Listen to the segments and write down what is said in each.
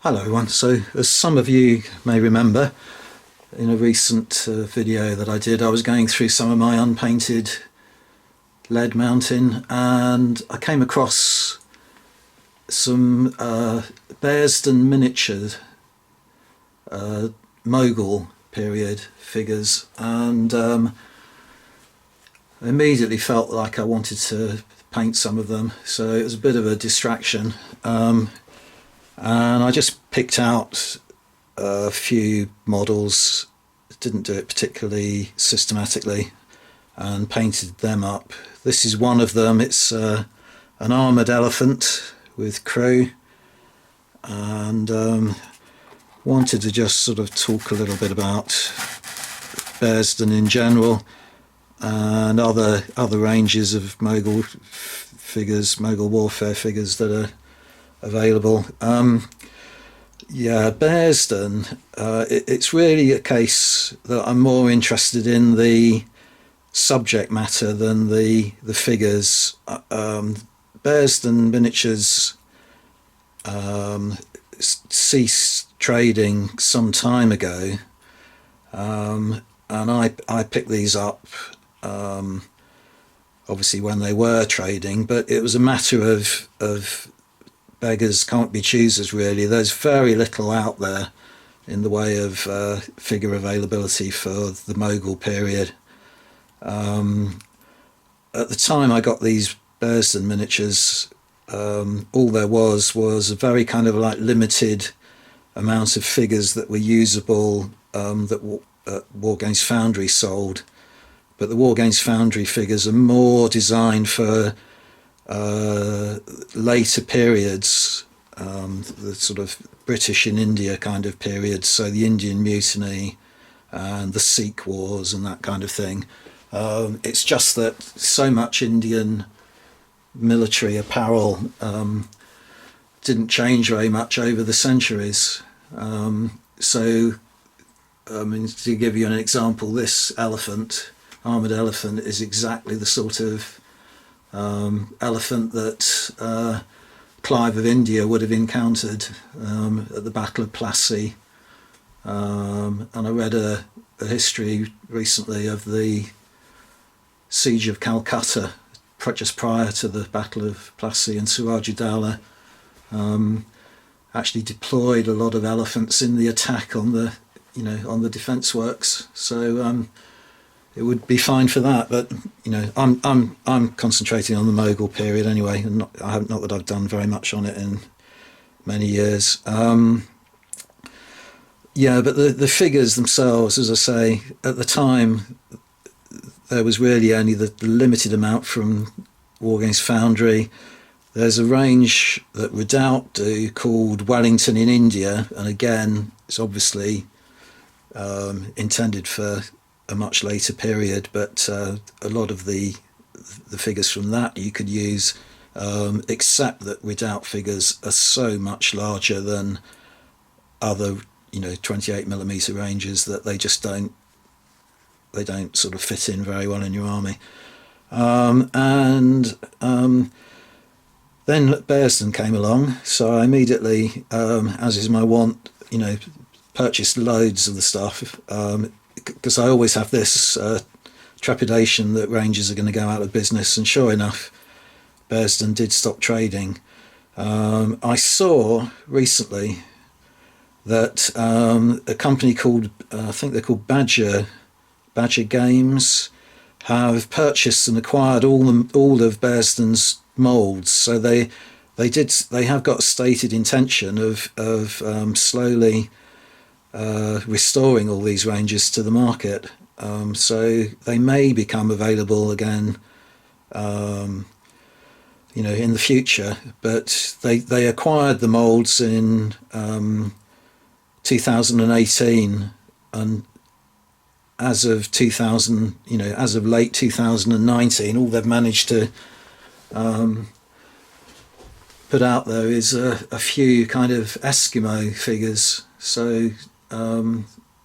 Hello everyone. So as some of you may remember, in a recent video that I did, I was going through some of my unpainted lead mounting and I came across some Bearsden miniature Mogul period figures, and I immediately felt like I wanted to paint some of them, so it was a bit of a distraction. And I just picked out a few models, didn't do it particularly systematically, and painted them up. This is one of them. It's an armoured elephant with crew, and wanted to just sort of talk a little bit about Bearsden in general and other ranges of Mogul figures, Mogul warfare figures that are available. Yeah, Bearsden, it's really a case that I'm more interested in the subject matter than the figures. Bearsden miniatures ceased trading some time ago, and I picked these up obviously when they were trading, but it was a matter of beggars can't be choosers, really. There's very little out there in the way of figure availability for the Mogul period. At the time I got these Bearsden miniatures, all there was a very kind of like limited amount of figures that were usable, that War Games Foundry sold. But the War Games Foundry figures are more designed for later periods, the sort of British in India kind of periods, so the Indian Mutiny and the Sikh Wars and that kind of thing. It's just that so much Indian military apparel didn't change very much over the centuries. So, I mean, to give you an example, this elephant, armoured elephant, is exactly the sort of elephant that Clive of India would have encountered at the Battle of Plassey. And I read a history recently of the siege of Calcutta just prior to the Battle of Plassey, and Surajudowlah actually deployed a lot of elephants in the attack on the defence works. So it would be fine for that, but I'm concentrating on the Mogul period anyway, and not that I've done very much on it in many years. Yeah, but the figures themselves, as I say, at the time there was really only the limited amount from War Games Foundry. There's a range that Redoubt do called Wellington in India, and again it's obviously intended for a much later period, but a lot of the figures from that you could use, except that Redoubt figures are so much larger than other 28mm ranges that they just don't sort of fit in very well in your army. Then Bearsden came along, so I immediately, as is my wont, purchased loads of the stuff, because I always have this trepidation that ranges are going to go out of business, and sure enough, Bearsden did stop trading. I saw recently that a company called, I think they're called Badger Games, have purchased and acquired all of Bearsden's moulds. So they have got a stated intention of slowly restoring all these ranges to the market. So they may become available again, in the future. But they acquired the moulds in 2018, and as of late 2019, all they've managed to put out there is a few kind of Eskimo figures. So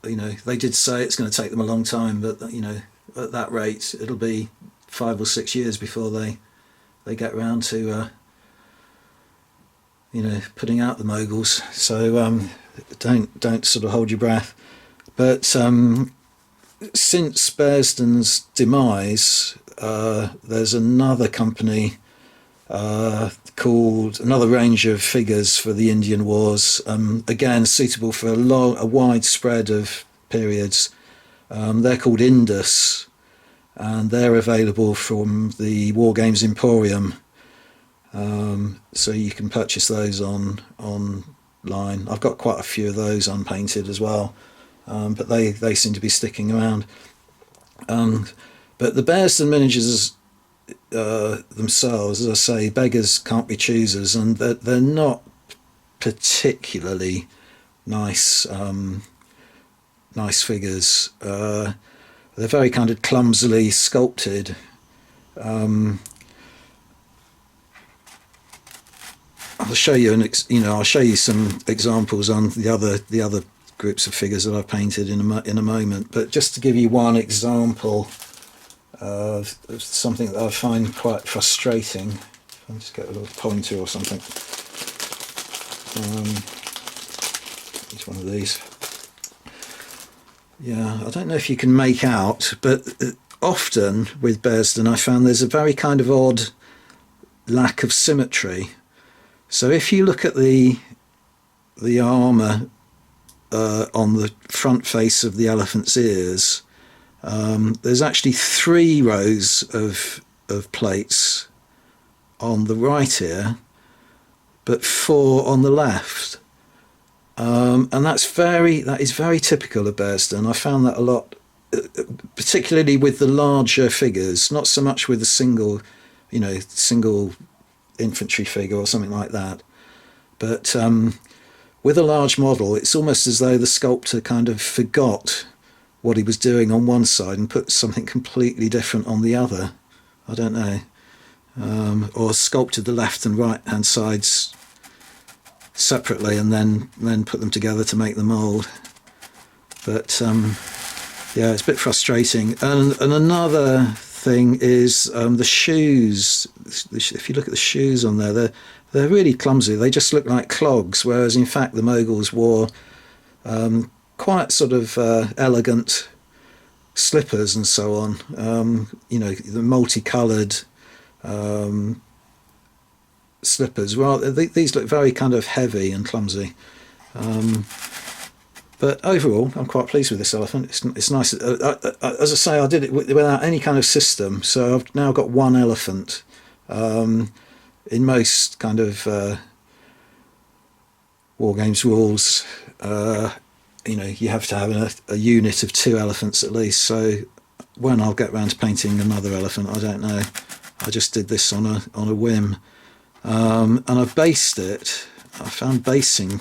they did say it's going to take them a long time, but at that rate it'll be 5 or 6 years before they get around to putting out the Moguls. So don't sort of hold your breath. But since Bearsden's demise, there's another company called another range of figures for the Indian Wars. Again, suitable for a wide spread of periods. They're called Indus, and they're available from the War Games Emporium. So you can purchase those online. I've got quite a few of those unpainted as well, but they seem to be sticking around. But the Bearsden miniatures themselves, as I say, beggars can't be choosers, and they're not particularly nice figures. They're very kind of clumsily sculpted. I'll show you I'll show you some examples on the other groups of figures that I've painted in a moment. But just to give you one example of something that I find quite frustrating, I'll just get a little pointer or something. It's one of these. Yeah, I don't know if you can make out, but often with Bearsden I found there's a very kind of odd lack of symmetry. So if you look at the armour on the front face of the elephant's ears, there's actually 3 rows of plates on the right ear, but 4 on the left. And that is very typical of Bearsden. I found that a lot, particularly with the larger figures, not so much with a single infantry figure or something like that, but with a large model, it's almost as though the sculptor kind of forgot what he was doing on one side and put something completely different on the other. I don't know, or sculpted the left and right hand sides separately and then put them together to make the mould. But yeah, it's a bit frustrating. And another thing is the shoes. If you look at the shoes on there, they're really clumsy. They just look like clogs, whereas in fact the Moguls wore quite sort of elegant slippers and so on. The multicoloured slippers. Well, these look very kind of heavy and clumsy. But overall, I'm quite pleased with this elephant. It's nice. As I say, I did it without any kind of system, so I've now got one elephant. In most kind of War Games rules, you have to have a unit of 2 elephants at least. So when I'll get round to painting another elephant, I don't know. I just did this on a whim, and I based it. I found basing a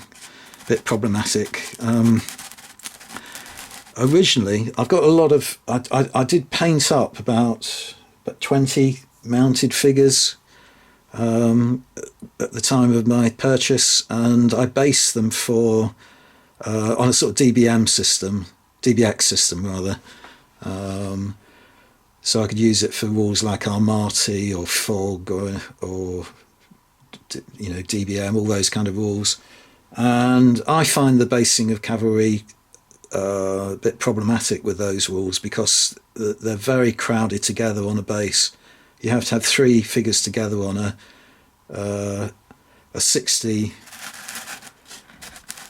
bit problematic. Originally, I've got a lot of. I did paint up about 20 mounted figures at the time of my purchase, and I based them for on a sort of DBX system rather. So I could use it for rules like Armati or Fog or DBM, all those kind of rules. And I find the basing of cavalry a bit problematic with those rules because they're very crowded together on a base. You have to have 3 figures together on a 60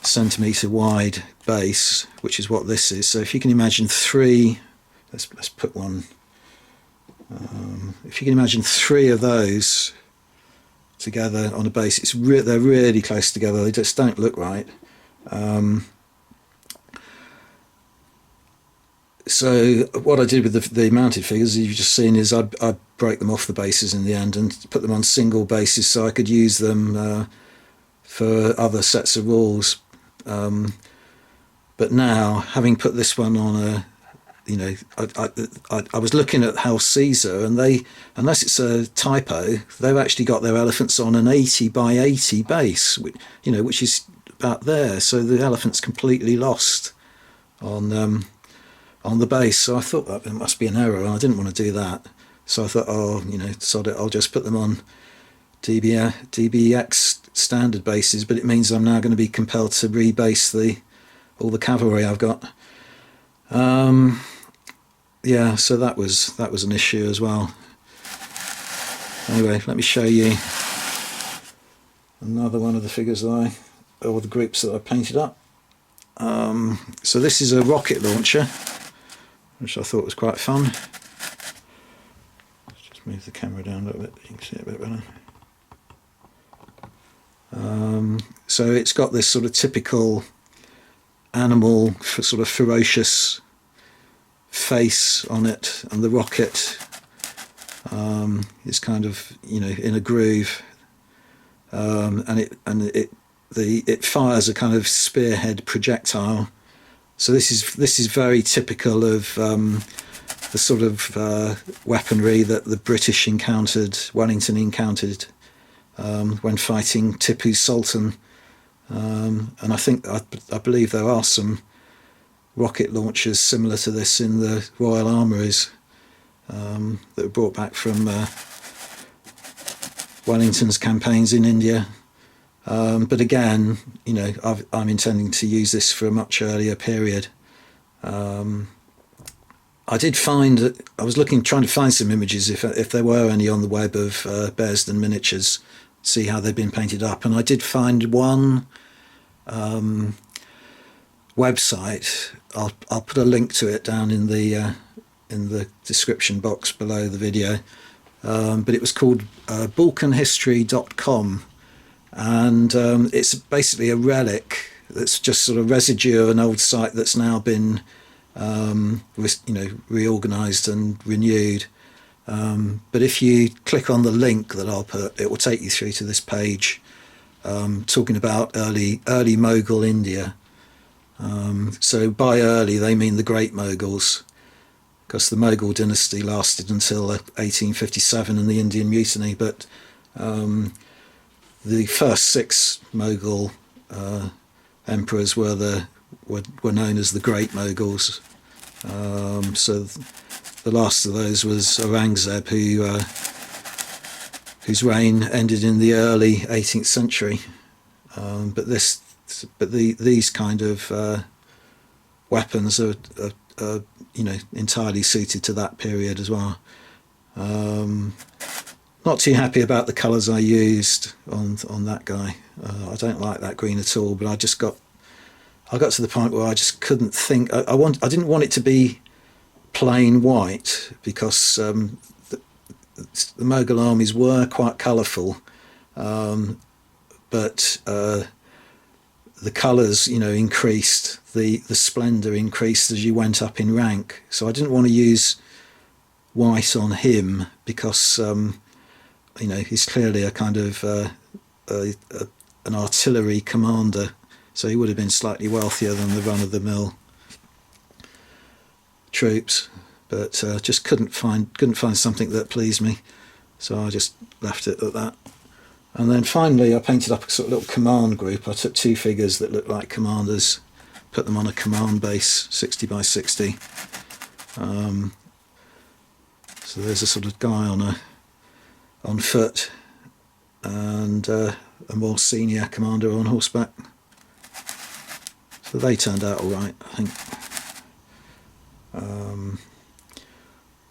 centimetre wide base, which is what this is. So if you can imagine 3, let's put one. If you can imagine 3 of those together on a base, they're really close together. They just don't look right. So what I did with the mounted figures, you've just seen, is I break them off the bases in the end and put them on single bases so I could use them for other sets of rules. But now, having put this one on I was looking at House Caesar, and unless it's a typo, they've actually got their elephants on an 80 by 80 base, which is about there. So the elephant's completely lost on the base. So I thought that it must be an error, and I didn't want to do that. So I thought, sod it, I'll just put them on DBX standard bases, but it means I'm now going to be compelled to rebase all the cavalry I've got. Yeah, so that was an issue as well. Anyway, let me show you another one of the figures or the groups that I painted up. So this is a rocket launcher, which I thought was quite fun. Let's just move the camera down a little bit, you can see it a bit better. So it's got this sort of typical animal, sort of ferocious face on it, and the rocket is kind of, you know, in a groove, and it fires a kind of spearhead projectile. So this is very typical of the sort of weaponry that the British Wellington encountered when fighting Tipu's Sultan, and I believe there are some rocket launchers similar to this in the Royal Armouries that were brought back from Wellington's campaigns in India. But again, you know, I'm intending to use this for a much earlier period. I did find, I was trying to find some images if there were any on the web of Bearsden miniatures, see how they've been painted up, and I did find one website. I'll put a link to it down in the description box below the video, but it was called balkanhistory.com, and it's basically a relic that's just sort of residue of an old site that's now been reorganized and renewed. But if you click on the link that I'll put, it will take you through to this page talking about early Mughal India. So by early they mean the Great Mughals, because the Mughal dynasty lasted until 1857 and the Indian Mutiny, but the first 6 Mughal emperors were known as the Great Mughals. So the last of those was Aurangzeb, whose reign ended in the early 18th century. But these kind of weapons are entirely suited to that period as well. Not too happy about the colours I used on that guy. I don't like that green at all, but I got to the point where I just couldn't think. I didn't want it to be plain white, because the Mughal armies were quite colourful, but the colours, increased, the splendour increased as you went up in rank. So I didn't want to use white on him, because he's clearly a kind of an artillery commander, so he would have been slightly wealthier than the run-of-the-mill troops, but just couldn't find something that pleased me, so I just left it at that. And then finally I painted up a sort of little command group. I took 2 figures that looked like commanders, put them on a command base, 60 by 60. So there's a sort of guy on foot, and a more senior commander on horseback. So they turned out all right, I think.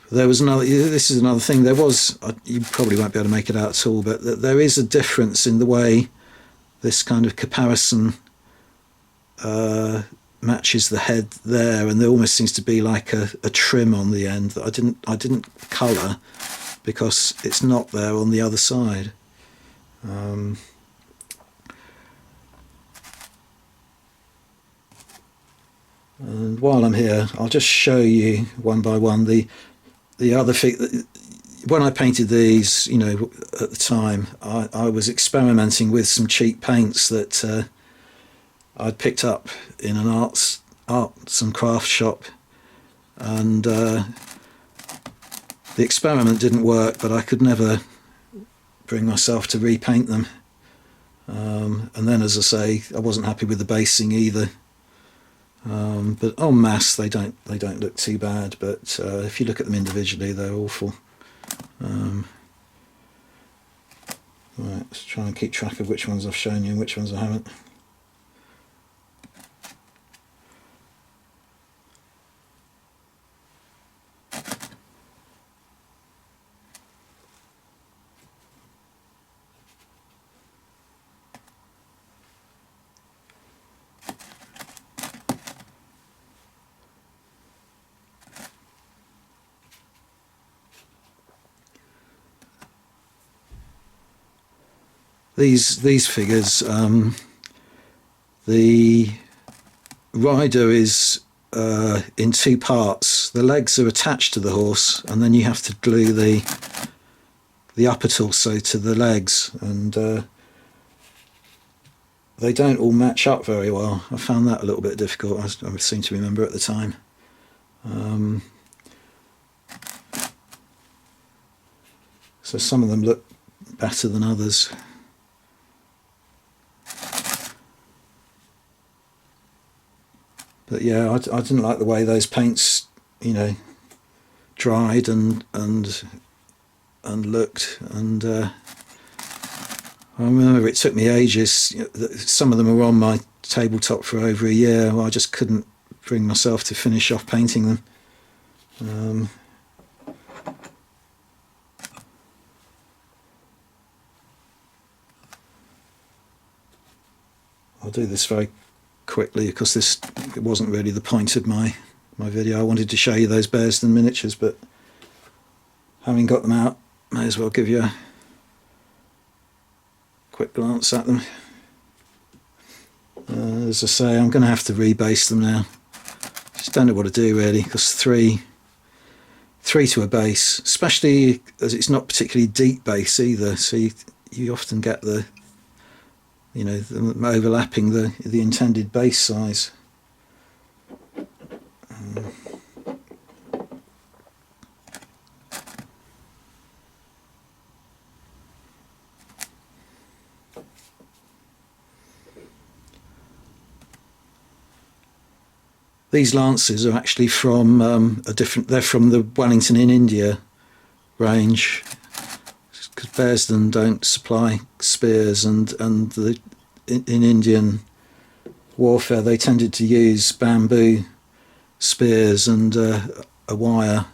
There was this is another thing. You probably won't be able to make it out at all, but there is a difference in the way this kind of caparison matches the head there, and there almost seems to be like a trim on the end that I didn't colour, because it's not there on the other side. And while I'm here, I'll just show you one by one the other thing. When I painted these, at the time, I was experimenting with some cheap paints that I'd picked up in an arts and crafts shop, and the experiment didn't work, but I could never bring myself to repaint them. And then, as I say, I wasn't happy with the basing either. But en masse they don't look too bad, but if you look at them individually, they're awful. Right, let's try and keep track of which ones I've shown you and which ones I haven't. These figures, the rider is in two parts. The legs are attached to the horse, and then you have to glue the upper torso to the legs, and they don't all match up very well. I found that a little bit difficult, I seem to remember at the time. So some of them look better than others. But yeah, I didn't like the way those paints, you know, dried and looked, and I remember it took me ages. Some of them were on my tabletop for over a year. I just couldn't bring myself to finish off painting them. I'll do this very quickly because it wasn't really the point of my video. I wanted to show you those Bearsden miniatures, but having got them out, may as well give you a quick glance at them. As I say, I'm going to have to rebase them now. Just don't know what to do really, because three to a base, especially as it's not particularly deep base either, so you often get the, you know, them overlapping the intended base size. These lances are actually from they're from the Wellington in India range, because Bearsden don't supply spears, and in Indian warfare they tended to use bamboo spears, and a wire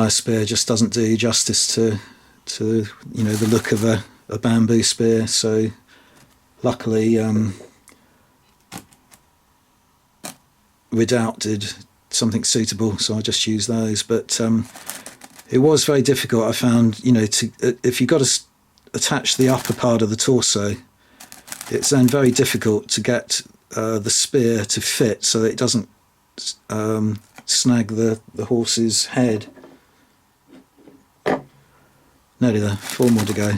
spear just doesn't do justice to you know, the look of a bamboo spear. So luckily Redoubt did something suitable, so I just used those. But it was very difficult, I found, you know, if you've got to attach the upper part of the torso, it's then very difficult to get the spear to fit so that it doesn't snag the horse's head. Nearly there, 4 more to go.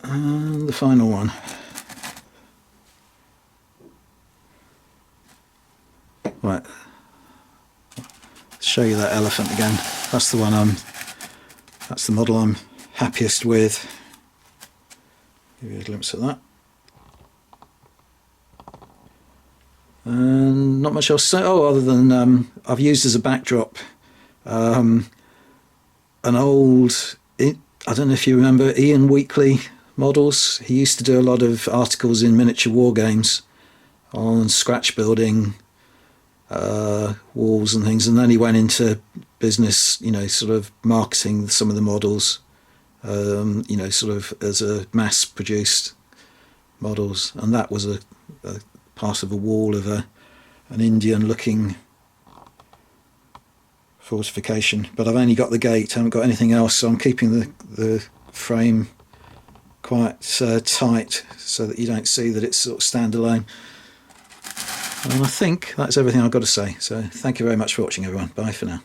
And the final one. Right, let's show you that elephant again. That's the one that's the model I'm happiest with. Give you a glimpse of that. And not much else to say, other than I've used as a backdrop an old, I don't know if you remember Ian Weekly models. He used to do a lot of articles in miniature war games on scratch building walls and things, and then he went into business, you know, sort of marketing some of the models, you know, sort of as a mass produced models, and that was a part of a wall of an Indian looking fortification. But I've only got the gate, I haven't got anything else, so I'm keeping the frame quite tight so that you don't see that it's sort of standalone. And I think that's everything I've got to say. So thank you very much for watching, everyone. Bye for now.